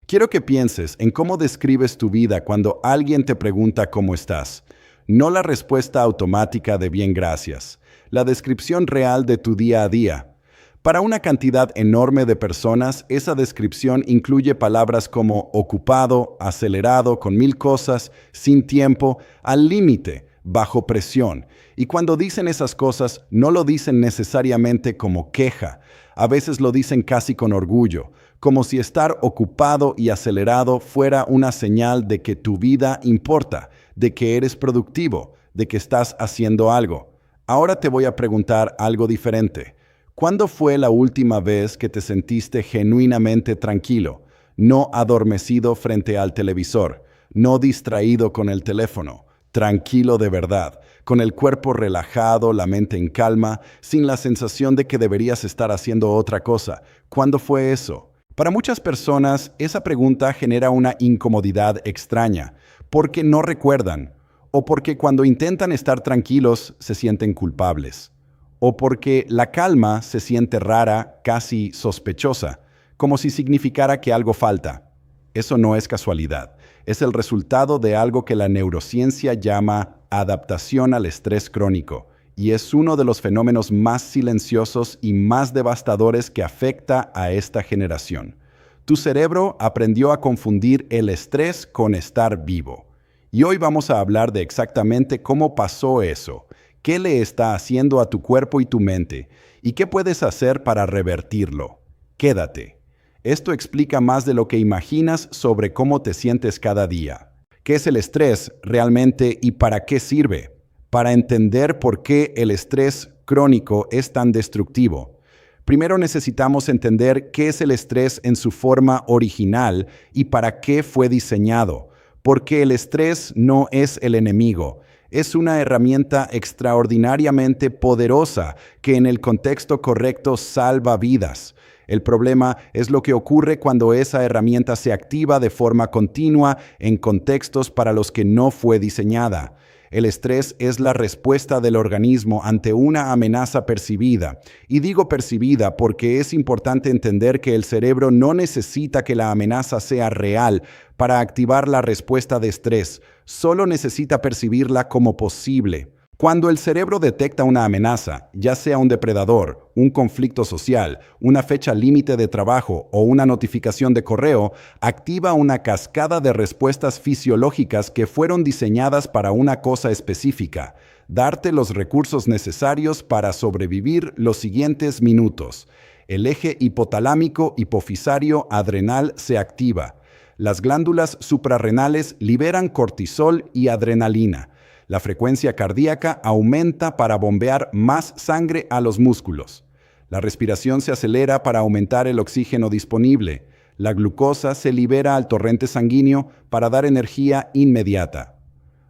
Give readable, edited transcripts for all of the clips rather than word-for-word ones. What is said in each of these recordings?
Quiero que pienses en cómo describes tu vida cuando alguien te pregunta cómo estás. No la respuesta automática de bien gracias, la descripción real de tu día a día. Para una cantidad enorme de personas, esa descripción incluye palabras como ocupado, acelerado, con mil cosas, sin tiempo, al límite, bajo presión. Y cuando dicen esas cosas, no lo dicen necesariamente como queja. A veces lo dicen casi con orgullo, como si estar ocupado y acelerado fuera una señal de que tu vida importa, de que eres productivo, de que estás haciendo algo. Ahora te voy a preguntar algo diferente. ¿Cuándo fue la última vez que te sentiste genuinamente tranquilo, no adormecido frente al televisor, no distraído con el teléfono, tranquilo de verdad, con el cuerpo relajado, la mente en calma, sin la sensación de que deberías estar haciendo otra cosa? ¿Cuándo fue eso? Para muchas personas, esa pregunta genera una incomodidad extraña, porque no recuerdan, o porque cuando intentan estar tranquilos se sienten culpables, o porque la calma se siente rara, casi sospechosa, como si significara que algo falta. Eso no es casualidad, es el resultado de algo que la neurociencia llama adaptación al estrés crónico, y es uno de los fenómenos más silenciosos y más devastadores que afecta a esta generación. Tu cerebro aprendió a confundir el estrés con estar vivo. Y hoy vamos a hablar de exactamente cómo pasó eso, qué le está haciendo a tu cuerpo y tu mente, y qué puedes hacer para revertirlo. Quédate. Esto explica más de lo que imaginas sobre cómo te sientes cada día. ¿Qué es el estrés realmente y para qué sirve? Para entender por qué el estrés crónico es tan destructivo, primero necesitamos entender qué es el estrés en su forma original y para qué fue diseñado, porque el estrés no es el enemigo, es una herramienta extraordinariamente poderosa que en el contexto correcto salva vidas. El problema es lo que ocurre cuando esa herramienta se activa de forma continua en contextos para los que no fue diseñada. El estrés es la respuesta del organismo ante una amenaza percibida. Y digo percibida porque es importante entender que el cerebro no necesita que la amenaza sea real para activar la respuesta de estrés, solo necesita percibirla como posible. Cuando el cerebro detecta una amenaza, ya sea un depredador, un conflicto social, una fecha límite de trabajo o una notificación de correo, activa una cascada de respuestas fisiológicas que fueron diseñadas para una cosa específica: darte los recursos necesarios para sobrevivir los siguientes minutos. El eje hipotalámico hipofisario adrenal se activa. Las glándulas suprarrenales liberan cortisol y adrenalina. La frecuencia cardíaca aumenta para bombear más sangre a los músculos. La respiración se acelera para aumentar el oxígeno disponible. La glucosa se libera al torrente sanguíneo para dar energía inmediata.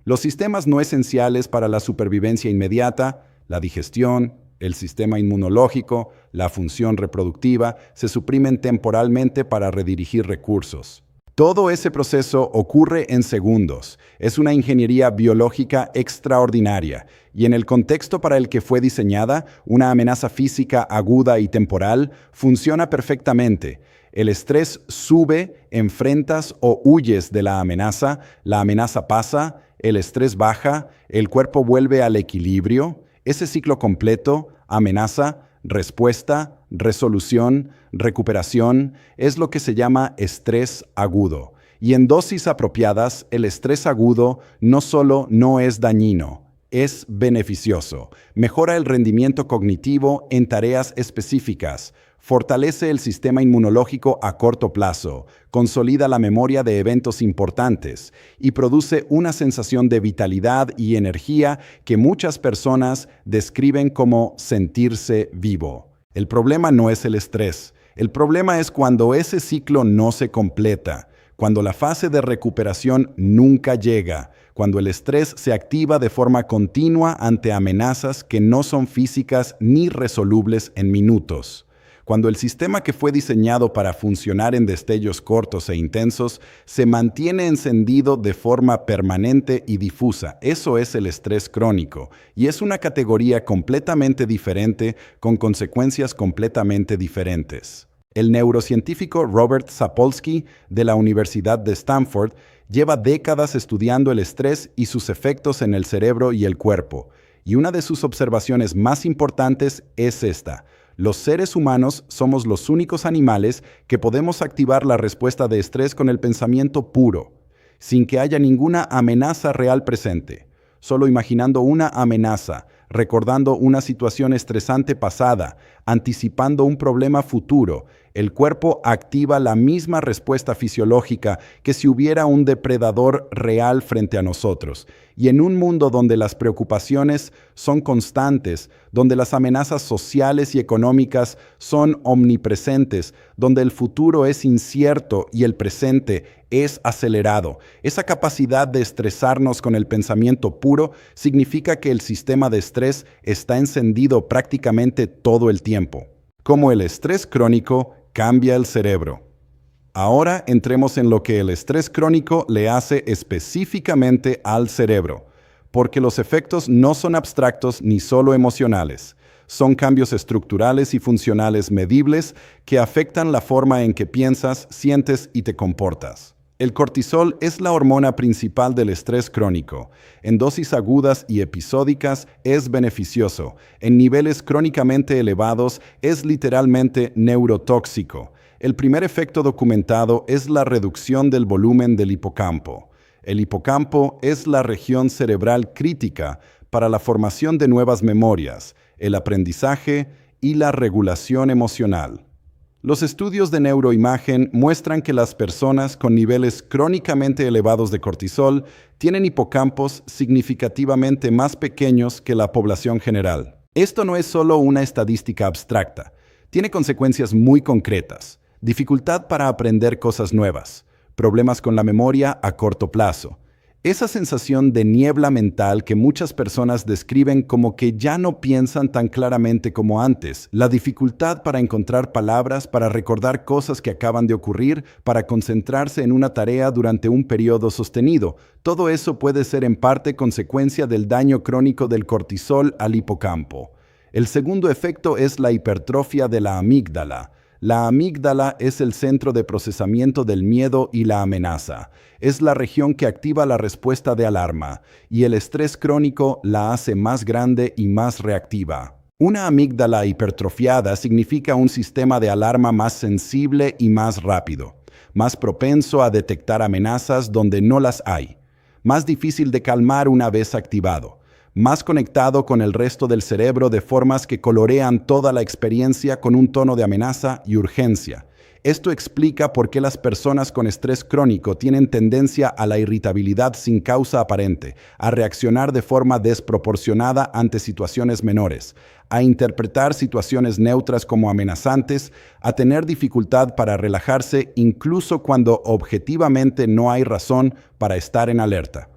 Los sistemas no esenciales para la supervivencia inmediata, la digestión, el sistema inmunológico, la función reproductiva, se suprimen temporalmente para redirigir recursos. Todo ese proceso ocurre en segundos. Es una ingeniería biológica extraordinaria y en el contexto para el que fue diseñada, una amenaza física aguda y temporal, funciona perfectamente. El estrés sube, enfrentas o huyes de la amenaza pasa, el estrés baja, el cuerpo vuelve al equilibrio. Ese ciclo completo, amenaza, respuesta, resolución, recuperación, es lo que se llama estrés agudo. Y en dosis apropiadas, el estrés agudo no solo no es dañino, es beneficioso. Mejora el rendimiento cognitivo en tareas específicas, fortalece el sistema inmunológico a corto plazo, consolida la memoria de eventos importantes y produce una sensación de vitalidad y energía que muchas personas describen como sentirse vivo. El problema no es el estrés. El problema es cuando ese ciclo no se completa, cuando la fase de recuperación nunca llega, cuando el estrés se activa de forma continua ante amenazas que no son físicas ni resolubles en minutos. Cuando el sistema que fue diseñado para funcionar en destellos cortos e intensos se mantiene encendido de forma permanente y difusa. Eso es el estrés crónico, y es una categoría completamente diferente con consecuencias completamente diferentes. El neurocientífico Robert Sapolsky de la Universidad de Stanford lleva décadas estudiando el estrés y sus efectos en el cerebro y el cuerpo. Y una de sus observaciones más importantes es esta: los seres humanos somos los únicos animales que podemos activar la respuesta de estrés con el pensamiento puro, sin que haya ninguna amenaza real presente. Solo imaginando una amenaza, recordando una situación estresante pasada, anticipando un problema futuro, el cuerpo activa la misma respuesta fisiológica que si hubiera un depredador real frente a nosotros. Y en un mundo donde las preocupaciones son constantes, donde las amenazas sociales y económicas son omnipresentes, donde el futuro es incierto y el presente es acelerado, esa capacidad de estresarnos con el pensamiento puro significa que el sistema de estrés está encendido prácticamente todo el tiempo. Cómo el estrés crónico cambia el cerebro. Ahora entremos en lo que el estrés crónico le hace específicamente al cerebro, porque los efectos no son abstractos ni solo emocionales. Son cambios estructurales y funcionales medibles que afectan la forma en que piensas, sientes y te comportas. El cortisol es la hormona principal del estrés crónico. En dosis agudas y episódicas es beneficioso. En niveles crónicamente elevados es literalmente neurotóxico. El primer efecto documentado es la reducción del volumen del hipocampo. El hipocampo es la región cerebral crítica para la formación de nuevas memorias, el aprendizaje y la regulación emocional. Los estudios de neuroimagen muestran que las personas con niveles crónicamente elevados de cortisol tienen hipocampos significativamente más pequeños que la población general. Esto no es solo una estadística abstracta, tiene consecuencias muy concretas: dificultad para aprender cosas nuevas, problemas con la memoria a corto plazo. Esa sensación de niebla mental que muchas personas describen como que ya no piensan tan claramente como antes, la dificultad para encontrar palabras, para recordar cosas que acaban de ocurrir, para concentrarse en una tarea durante un periodo sostenido, todo eso puede ser en parte consecuencia del daño crónico del cortisol al hipocampo. El segundo efecto es la hipertrofia de la amígdala. La amígdala es el centro de procesamiento del miedo y la amenaza. Es la región que activa la respuesta de alarma, y el estrés crónico la hace más grande y más reactiva. Una amígdala hipertrofiada significa un sistema de alarma más sensible y más rápido, más propenso a detectar amenazas donde no las hay, más difícil de calmar una vez activado, más conectado con el resto del cerebro de formas que colorean toda la experiencia con un tono de amenaza y urgencia. Esto explica por qué las personas con estrés crónico tienen tendencia a la irritabilidad sin causa aparente, a reaccionar de forma desproporcionada ante situaciones menores, a interpretar situaciones neutras como amenazantes, a tener dificultad para relajarse incluso cuando objetivamente no hay razón para estar en alerta.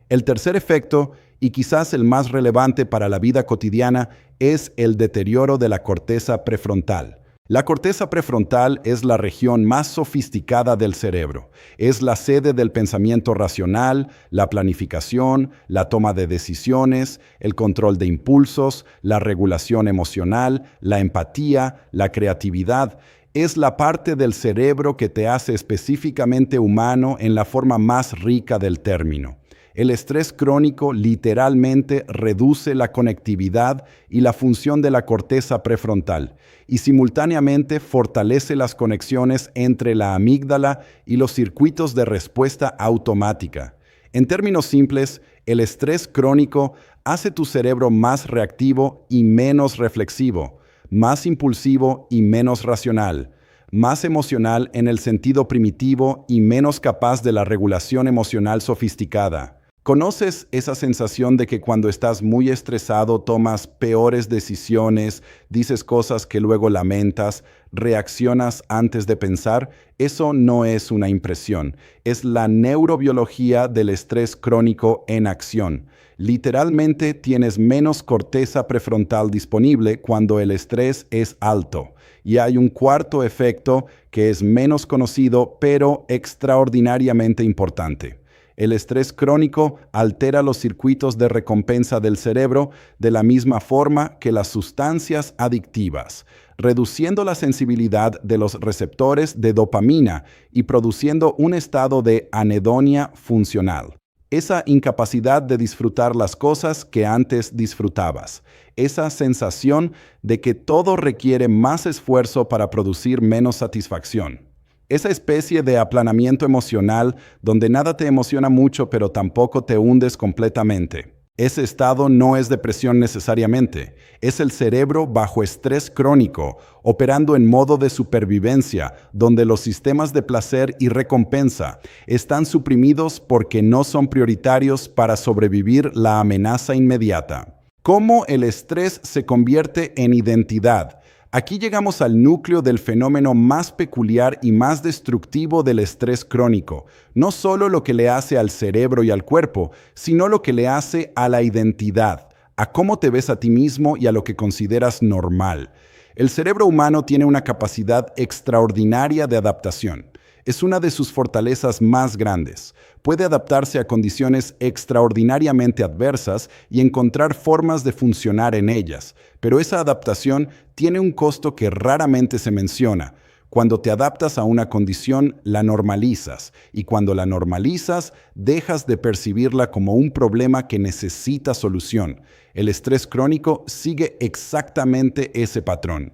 El tercer efecto, y quizás el más relevante para la vida cotidiana, es el deterioro de la corteza prefrontal. La corteza prefrontal es la región más sofisticada del cerebro. Es la sede del pensamiento racional, la planificación, la toma de decisiones, el control de impulsos, la regulación emocional, la empatía, la creatividad. Es la parte del cerebro que te hace específicamente humano en la forma más rica del término. El estrés crónico literalmente reduce la conectividad y la función de la corteza prefrontal y simultáneamente fortalece las conexiones entre la amígdala y los circuitos de respuesta automática. En términos simples, el estrés crónico hace tu cerebro más reactivo y menos reflexivo, más impulsivo y menos racional, más emocional en el sentido primitivo y menos capaz de la regulación emocional sofisticada. ¿Conoces esa sensación de que cuando estás muy estresado tomas peores decisiones, dices cosas que luego lamentas, reaccionas antes de pensar? Eso no es una impresión, es la neurobiología del estrés crónico en acción. Literalmente tienes menos corteza prefrontal disponible cuando el estrés es alto. Y hay un cuarto efecto que es menos conocido pero extraordinariamente importante. El estrés crónico altera los circuitos de recompensa del cerebro de la misma forma que las sustancias adictivas, reduciendo la sensibilidad de los receptores de dopamina y produciendo un estado de anedonia funcional. Esa incapacidad de disfrutar las cosas que antes disfrutabas. Esa sensación de que todo requiere más esfuerzo para producir menos satisfacción. Esa especie de aplanamiento emocional donde nada te emociona mucho pero tampoco te hundes completamente. Ese estado no es depresión necesariamente, es el cerebro bajo estrés crónico, operando en modo de supervivencia, donde los sistemas de placer y recompensa están suprimidos porque no son prioritarios para sobrevivir la amenaza inmediata. ¿Cómo el estrés se convierte en identidad? Aquí llegamos al núcleo del fenómeno más peculiar y más destructivo del estrés crónico. No solo lo que le hace al cerebro y al cuerpo, sino lo que le hace a la identidad, a cómo te ves a ti mismo y a lo que consideras normal. El cerebro humano tiene una capacidad extraordinaria de adaptación. Es una de sus fortalezas más grandes. Puede adaptarse a condiciones extraordinariamente adversas y encontrar formas de funcionar en ellas, pero esa adaptación tiene un costo que raramente se menciona. Cuando te adaptas a una condición, la normalizas, y cuando la normalizas, dejas de percibirla como un problema que necesita solución. El estrés crónico sigue exactamente ese patrón.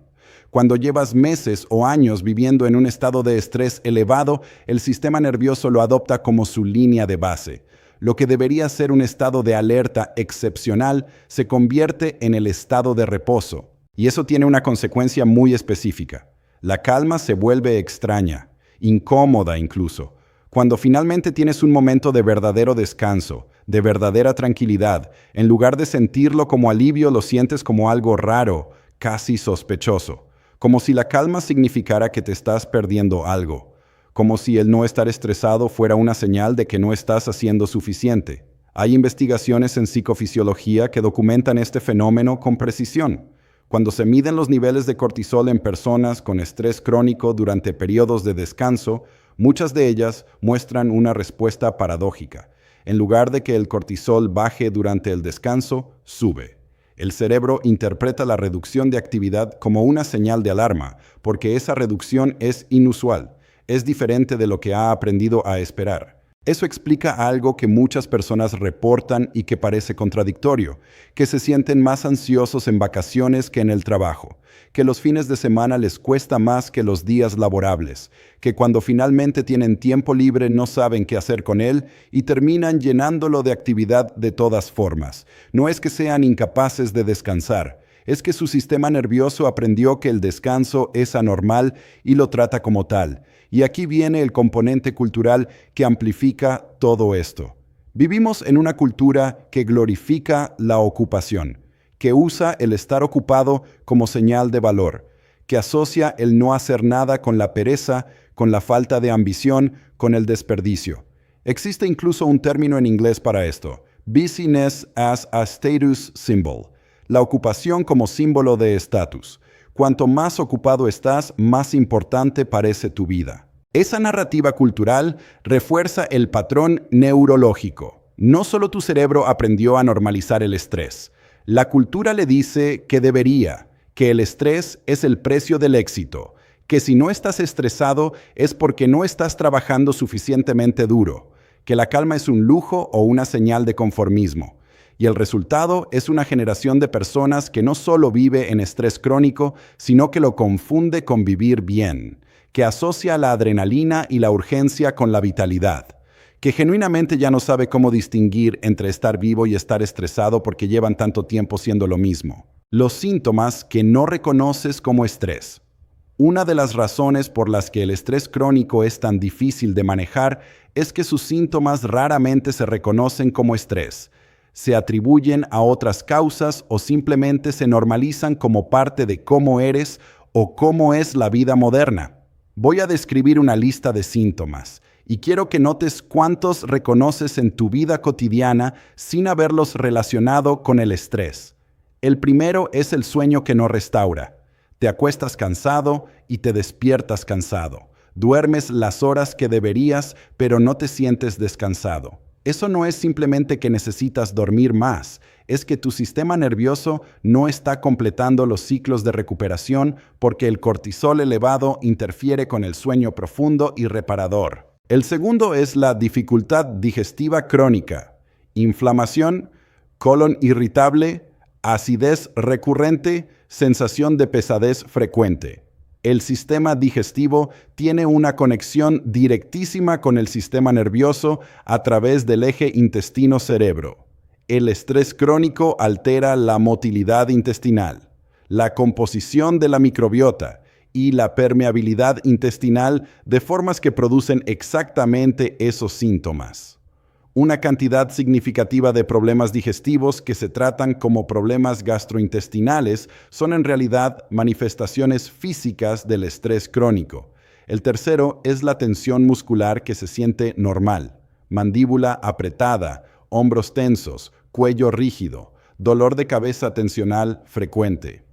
Cuando llevas meses o años viviendo en un estado de estrés elevado, el sistema nervioso lo adopta como su línea de base. Lo que debería ser un estado de alerta excepcional se convierte en el estado de reposo. Y eso tiene una consecuencia muy específica. La calma se vuelve extraña, incómoda incluso. Cuando finalmente tienes un momento de verdadero descanso, de verdadera tranquilidad, en lugar de sentirlo como alivio, lo sientes como algo raro, casi sospechoso. Como si la calma significara que te estás perdiendo algo. Como si el no estar estresado fuera una señal de que no estás haciendo suficiente. Hay investigaciones en psicofisiología que documentan este fenómeno con precisión. Cuando se miden los niveles de cortisol en personas con estrés crónico durante periodos de descanso, muchas de ellas muestran una respuesta paradójica. En lugar de que el cortisol baje durante el descanso, sube. El cerebro interpreta la reducción de actividad como una señal de alarma, porque esa reducción es inusual, es diferente de lo que ha aprendido a esperar. Eso explica algo que muchas personas reportan y que parece contradictorio, que se sienten más ansiosos en vacaciones que en el trabajo, que los fines de semana les cuesta más que los días laborables, que cuando finalmente tienen tiempo libre no saben qué hacer con él y terminan llenándolo de actividad de todas formas. No es que sean incapaces de descansar, es que su sistema nervioso aprendió que el descanso es anormal y lo trata como tal. Y aquí viene el componente cultural que amplifica todo esto. Vivimos en una cultura que glorifica la ocupación, que usa el estar ocupado como señal de valor, que asocia el no hacer nada con la pereza, con la falta de ambición, con el desperdicio. Existe incluso un término en inglés para esto: busyness as a status symbol, la ocupación como símbolo de estatus. Cuanto más ocupado estás, más importante parece tu vida. Esa narrativa cultural refuerza el patrón neurológico. No solo tu cerebro aprendió a normalizar el estrés. La cultura le dice que debería, que el estrés es el precio del éxito, que si no estás estresado es porque no estás trabajando suficientemente duro, que la calma es un lujo o una señal de conformismo. Y el resultado es una generación de personas que no solo vive en estrés crónico, sino que lo confunde con vivir bien, que asocia la adrenalina y la urgencia con la vitalidad, que genuinamente ya no sabe cómo distinguir entre estar vivo y estar estresado porque llevan tanto tiempo siendo lo mismo. Los síntomas que no reconoces como estrés. Una de las razones por las que el estrés crónico es tan difícil de manejar es que sus síntomas raramente se reconocen como estrés. Se atribuyen a otras causas o simplemente se normalizan como parte de cómo eres o cómo es la vida moderna. Voy a describir una lista de síntomas y quiero que notes cuántos reconoces en tu vida cotidiana sin haberlos relacionado con el estrés. El primero es el sueño que no restaura. Te acuestas cansado y te despiertas cansado. Duermes las horas que deberías, pero no te sientes descansado. Eso no es simplemente que necesitas dormir más, es que tu sistema nervioso no está completando los ciclos de recuperación porque el cortisol elevado interfiere con el sueño profundo y reparador. El segundo es la dificultad digestiva crónica, inflamación, colon irritable, acidez recurrente, sensación de pesadez frecuente. El sistema digestivo tiene una conexión directísima con el sistema nervioso a través del eje intestino-cerebro. El estrés crónico altera la motilidad intestinal, la composición de la microbiota y la permeabilidad intestinal de formas que producen exactamente esos síntomas. Una cantidad significativa de problemas digestivos que se tratan como problemas gastrointestinales son en realidad manifestaciones físicas del estrés crónico. El tercero es la tensión muscular que se siente normal, mandíbula apretada, hombros tensos, cuello rígido, dolor de cabeza tensional frecuente.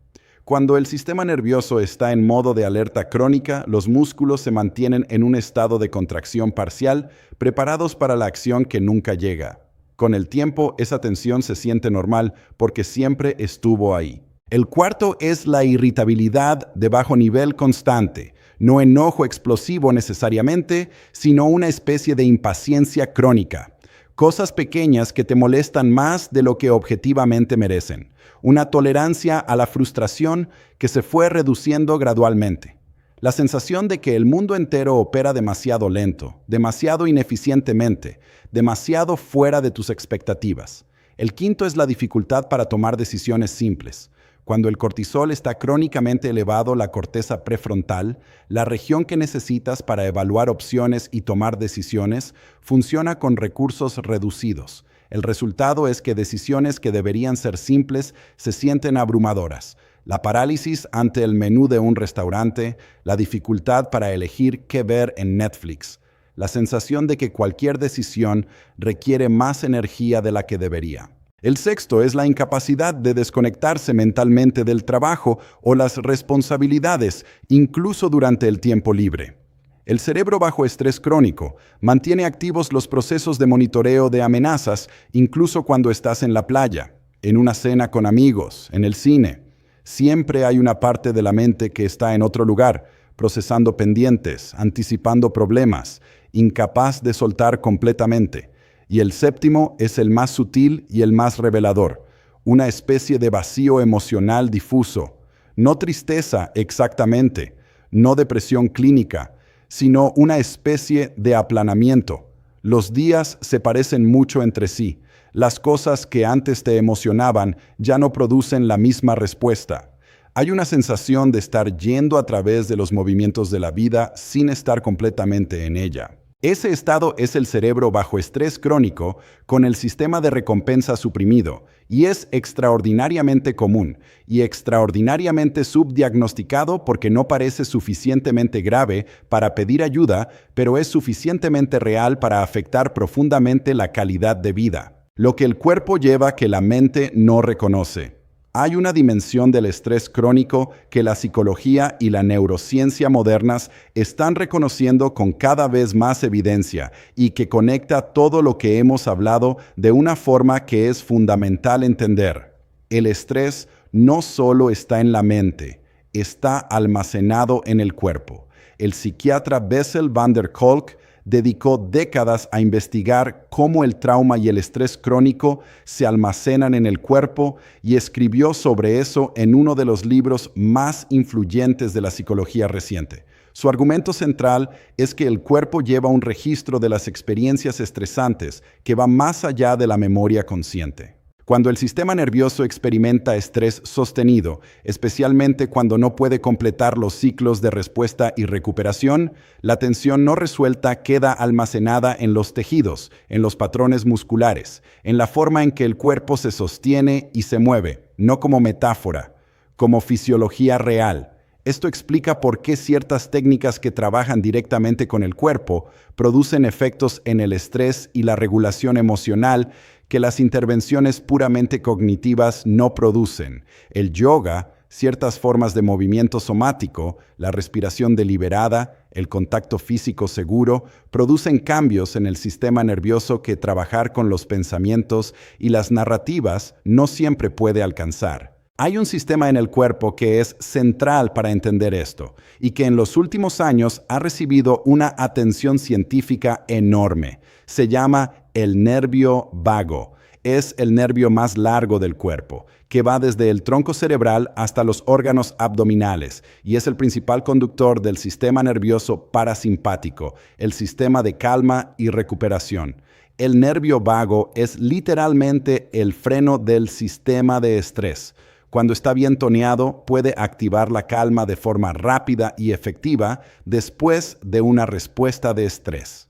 Cuando el sistema nervioso está en modo de alerta crónica, los músculos se mantienen en un estado de contracción parcial, preparados para la acción que nunca llega. Con el tiempo, esa tensión se siente normal porque siempre estuvo ahí. El cuarto es la irritabilidad de bajo nivel constante, no enojo explosivo necesariamente, sino una especie de impaciencia crónica. Cosas pequeñas que te molestan más de lo que objetivamente merecen. Una tolerancia a la frustración que se fue reduciendo gradualmente. La sensación de que el mundo entero opera demasiado lento, demasiado ineficientemente, demasiado fuera de tus expectativas. El quinto es la dificultad para tomar decisiones simples. Cuando el cortisol está crónicamente elevado, la corteza prefrontal, la región que necesitas para evaluar opciones y tomar decisiones, funciona con recursos reducidos. El resultado es que decisiones que deberían ser simples se sienten abrumadoras. La parálisis ante el menú de un restaurante, la dificultad para elegir qué ver en Netflix, la sensación de que cualquier decisión requiere más energía de la que debería. El sexto es la incapacidad de desconectarse mentalmente del trabajo o las responsabilidades, incluso durante el tiempo libre. El cerebro bajo estrés crónico mantiene activos los procesos de monitoreo de amenazas, incluso cuando estás en la playa, en una cena con amigos, en el cine. Siempre hay una parte de la mente que está en otro lugar, procesando pendientes, anticipando problemas, incapaz de soltar completamente. Y el séptimo es el más sutil y el más revelador, una especie de vacío emocional difuso. No tristeza exactamente, no depresión clínica, sino una especie de aplanamiento. Los días se parecen mucho entre sí. Las cosas que antes te emocionaban ya no producen la misma respuesta. Hay una sensación de estar yendo a través de los movimientos de la vida sin estar completamente en ella. Ese estado es el cerebro bajo estrés crónico con el sistema de recompensa suprimido y es extraordinariamente común y extraordinariamente subdiagnosticado porque no parece suficientemente grave para pedir ayuda, pero es suficientemente real para afectar profundamente la calidad de vida. Lo que el cuerpo lleva que la mente no reconoce. Hay una dimensión del estrés crónico que la psicología y la neurociencia modernas están reconociendo con cada vez más evidencia y que conecta todo lo que hemos hablado de una forma que es fundamental entender. El estrés no solo está en la mente, está almacenado en el cuerpo. El psiquiatra Bessel van der Kolk dedicó décadas a investigar cómo el trauma y el estrés crónico se almacenan en el cuerpo y escribió sobre eso en uno de los libros más influyentes de la psicología reciente. Su argumento central es que el cuerpo lleva un registro de las experiencias estresantes que va más allá de la memoria consciente. Cuando el sistema nervioso experimenta estrés sostenido, especialmente cuando no puede completar los ciclos de respuesta y recuperación, la tensión no resuelta queda almacenada en los tejidos, en los patrones musculares, en la forma en que el cuerpo se sostiene y se mueve, no como metáfora, como fisiología real. Esto explica por qué ciertas técnicas que trabajan directamente con el cuerpo producen efectos en el estrés y la regulación emocional que las intervenciones puramente cognitivas no producen. El yoga, ciertas formas de movimiento somático, la respiración deliberada, el contacto físico seguro, producen cambios en el sistema nervioso que trabajar con los pensamientos y las narrativas no siempre puede alcanzar. Hay un sistema en el cuerpo que es central para entender esto y que en los últimos años ha recibido una atención científica enorme. Se llama el nervio vago. Es el nervio más largo del cuerpo, que va desde el tronco cerebral hasta los órganos abdominales y es el principal conductor del sistema nervioso parasimpático, el sistema de calma y recuperación. El nervio vago es literalmente el freno del sistema de estrés. Cuando está bien toneado, puede activar la calma de forma rápida y efectiva después de una respuesta de estrés.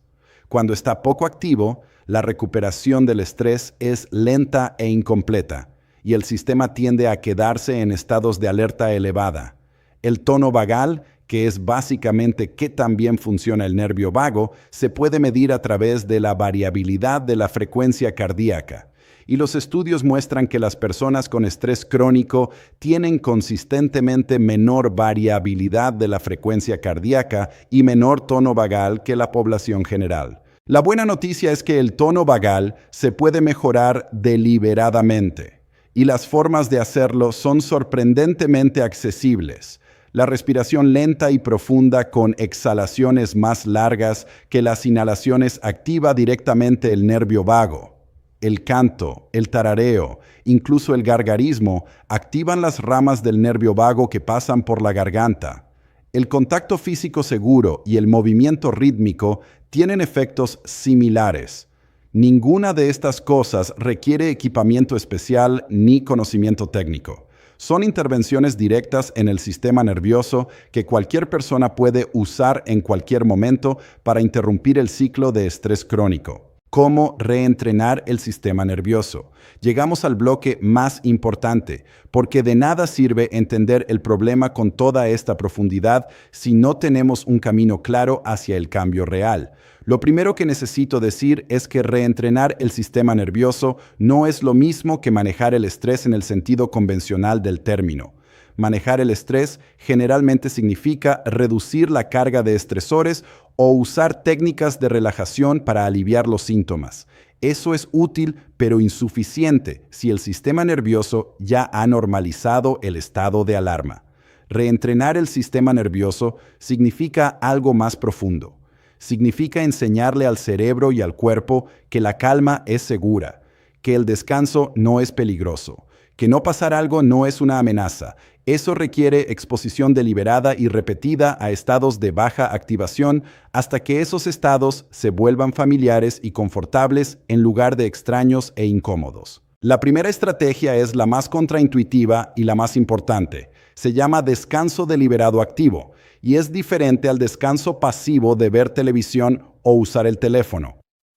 Cuando está poco activo, la recuperación del estrés es lenta e incompleta, y el sistema tiende a quedarse en estados de alerta elevada. El tono vagal, que es básicamente qué tan bien funciona el nervio vago, se puede medir a través de la variabilidad de la frecuencia cardíaca. Y los estudios muestran que las personas con estrés crónico tienen consistentemente menor variabilidad de la frecuencia cardíaca y menor tono vagal que la población general. La buena noticia es que el tono vagal se puede mejorar deliberadamente, y las formas de hacerlo son sorprendentemente accesibles. La respiración lenta y profunda con exhalaciones más largas que las inhalaciones activa directamente el nervio vago. El canto, el tarareo, incluso el gargarismo activan las ramas del nervio vago que pasan por la garganta. El contacto físico seguro y el movimiento rítmico tienen efectos similares. Ninguna de estas cosas requiere equipamiento especial ni conocimiento técnico. Son intervenciones directas en el sistema nervioso que cualquier persona puede usar en cualquier momento para interrumpir el ciclo de estrés crónico. ¿Cómo reentrenar el sistema nervioso? Llegamos al bloque más importante, porque de nada sirve entender el problema con toda esta profundidad si no tenemos un camino claro hacia el cambio real. Lo primero que necesito decir es que reentrenar el sistema nervioso no es lo mismo que manejar el estrés en el sentido convencional del término. Manejar el estrés generalmente significa reducir la carga de estresores o usar técnicas de relajación para aliviar los síntomas. Eso es útil, pero insuficiente si el sistema nervioso ya ha normalizado el estado de alarma. Reentrenar el sistema nervioso significa algo más profundo. Significa enseñarle al cerebro y al cuerpo que la calma es segura, que el descanso no es peligroso, que no pasar algo no es una amenaza. Eso requiere exposición deliberada y repetida a estados de baja activación hasta que esos estados se vuelvan familiares y confortables en lugar de extraños e incómodos. La primera estrategia es la más contraintuitiva y la más importante. Se llama descanso deliberado activo y es diferente al descanso pasivo de ver televisión o usar el teléfono.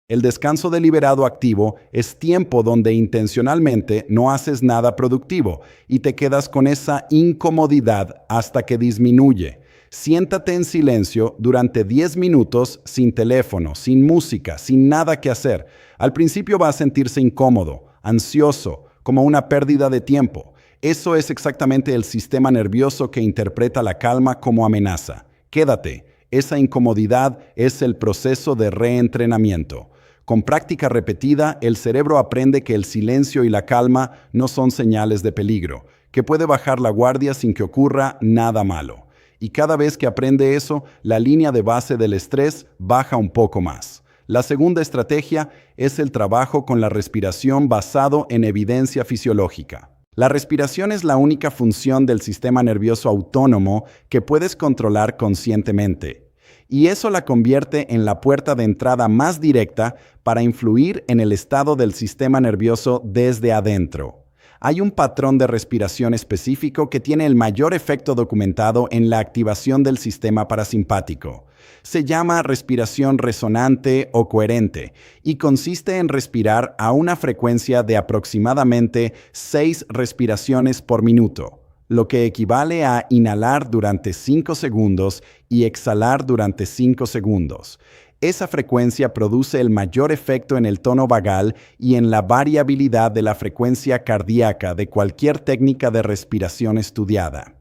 El descanso deliberado activo es tiempo donde intencionalmente no haces nada productivo y te quedas con esa incomodidad hasta que disminuye. Siéntate en silencio durante 10 minutos sin teléfono, sin música, sin nada que hacer. Al principio va a sentirse incómodo, ansioso, como una pérdida de tiempo. Eso es exactamente el sistema nervioso que interpreta la calma como amenaza. Quédate. Esa incomodidad es el proceso de reentrenamiento. Con práctica repetida, el cerebro aprende que el silencio y la calma no son señales de peligro, que puede bajar la guardia sin que ocurra nada malo. Y cada vez que aprende eso, la línea de base del estrés baja un poco más. La segunda estrategia es el trabajo con la respiración basado en evidencia fisiológica. La respiración es la única función del sistema nervioso autónomo que puedes controlar conscientemente. Y eso la convierte en la puerta de entrada más directa para influir en el estado del sistema nervioso desde adentro. Hay un patrón de respiración específico que tiene el mayor efecto documentado en la activación del sistema parasimpático. Se llama respiración resonante o coherente y consiste en respirar a una frecuencia de aproximadamente 6 respiraciones por minuto, lo que equivale a inhalar durante 5 segundos y exhalar durante 5 segundos. Esa frecuencia produce el mayor efecto en el tono vagal y en la variabilidad de la frecuencia cardíaca de cualquier técnica de respiración estudiada.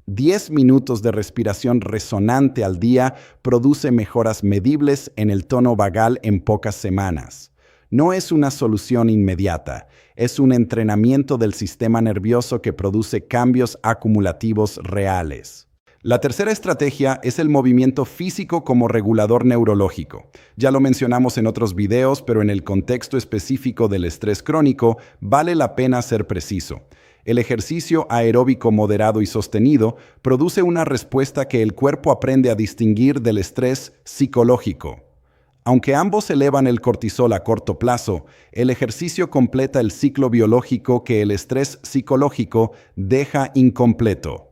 10 minutos de respiración resonante al día produce mejoras medibles en el tono vagal en pocas semanas. No es una solución inmediata, es un entrenamiento del sistema nervioso que produce cambios acumulativos reales. La tercera estrategia es el movimiento físico como regulador neurológico. Ya lo mencionamos en otros videos, pero en el contexto específico del estrés crónico vale la pena ser preciso. El ejercicio aeróbico moderado y sostenido produce una respuesta que el cuerpo aprende a distinguir del estrés psicológico. Aunque ambos elevan el cortisol a corto plazo, el ejercicio completa el ciclo biológico que el estrés psicológico deja incompleto.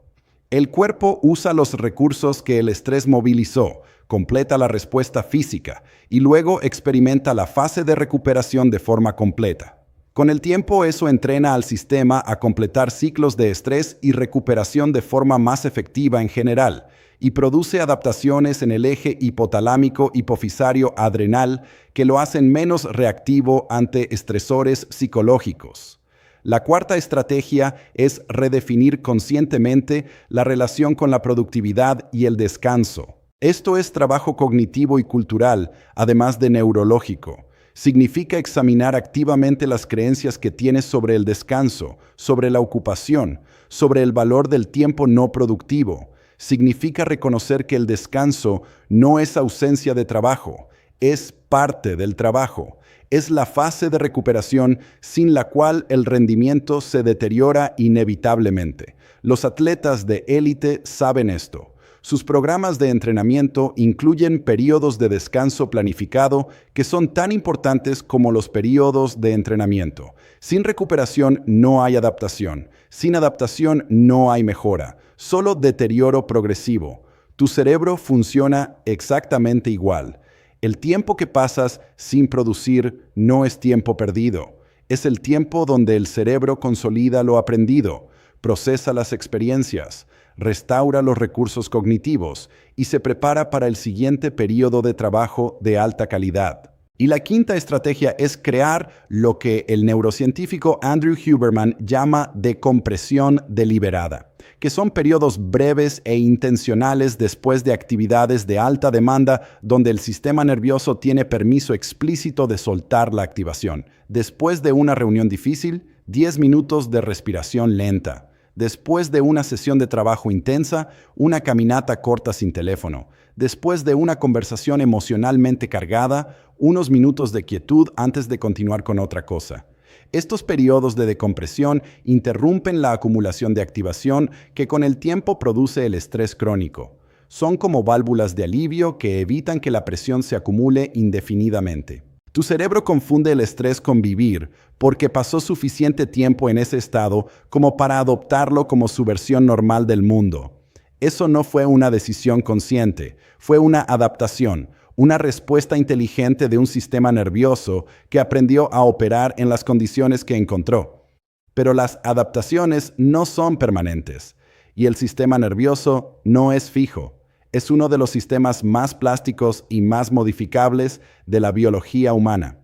El cuerpo usa los recursos que el estrés movilizó, completa la respuesta física y luego experimenta la fase de recuperación de forma completa. Con el tiempo eso entrena al sistema a completar ciclos de estrés y recuperación de forma más efectiva en general y produce adaptaciones en el eje hipotalámico hipofisario adrenal que lo hacen menos reactivo ante estresores psicológicos. La cuarta estrategia es redefinir conscientemente la relación con la productividad y el descanso. Esto es trabajo cognitivo y cultural, además de neurológico. Significa examinar activamente las creencias que tienes sobre el descanso, sobre la ocupación, sobre el valor del tiempo no productivo. Significa reconocer que el descanso no es ausencia de trabajo, es parte del trabajo. Es la fase de recuperación sin la cual el rendimiento se deteriora inevitablemente. Los atletas de élite saben esto. Sus programas de entrenamiento incluyen periodos de descanso planificado que son tan importantes como los periodos de entrenamiento. Sin recuperación no hay adaptación. Sin adaptación no hay mejora, solo deterioro progresivo. Tu cerebro funciona exactamente igual. El tiempo que pasas sin producir no es tiempo perdido. Es el tiempo donde el cerebro consolida lo aprendido, procesa las experiencias, restaura los recursos cognitivos y se prepara para el siguiente periodo de trabajo de alta calidad. Y la quinta estrategia es crear lo que el neurocientífico Andrew Huberman llama decompresión deliberada, que son periodos breves e intencionales después de actividades de alta demanda donde el sistema nervioso tiene permiso explícito de soltar la activación. Después de una reunión difícil, 10 minutos de respiración lenta. Después de una sesión de trabajo intensa, una caminata corta sin teléfono. Después de una conversación emocionalmente cargada, unos minutos de quietud antes de continuar con otra cosa. Estos periodos de decompresión interrumpen la acumulación de activación que con el tiempo produce el estrés crónico. Son como válvulas de alivio que evitan que la presión se acumule indefinidamente. Tu cerebro confunde el estrés con vivir porque pasó suficiente tiempo en ese estado como para adoptarlo como su versión normal del mundo. Eso no fue una decisión consciente, fue una adaptación, una respuesta inteligente de un sistema nervioso que aprendió a operar en las condiciones que encontró. Pero las adaptaciones no son permanentes y el sistema nervioso no es fijo. Es uno de los sistemas más plásticos y más modificables de la biología humana.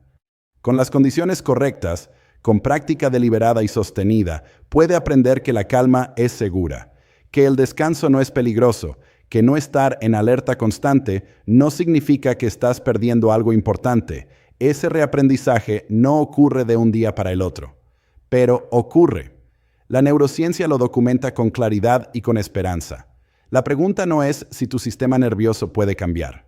Con las condiciones correctas, con práctica deliberada y sostenida, puede aprender que la calma es segura, que el descanso no es peligroso, que no estar en alerta constante no significa que estás perdiendo algo importante. Ese reaprendizaje no ocurre de un día para el otro, pero ocurre. La neurociencia lo documenta con claridad y con esperanza. La pregunta no es si tu sistema nervioso puede cambiar.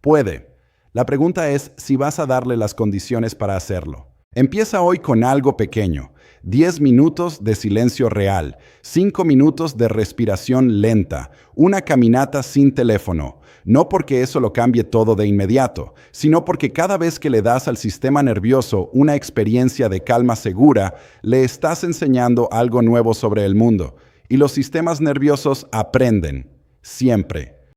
Puede. La pregunta es si vas a darle las condiciones para hacerlo. Empieza hoy con algo pequeño. 10 minutos de silencio real, 5 minutos de respiración lenta, una caminata sin teléfono. No porque eso lo cambie todo de inmediato, sino porque cada vez que le das al sistema nervioso una experiencia de calma segura, le estás enseñando algo nuevo sobre el mundo. Y los sistemas nerviosos aprenden, siempre.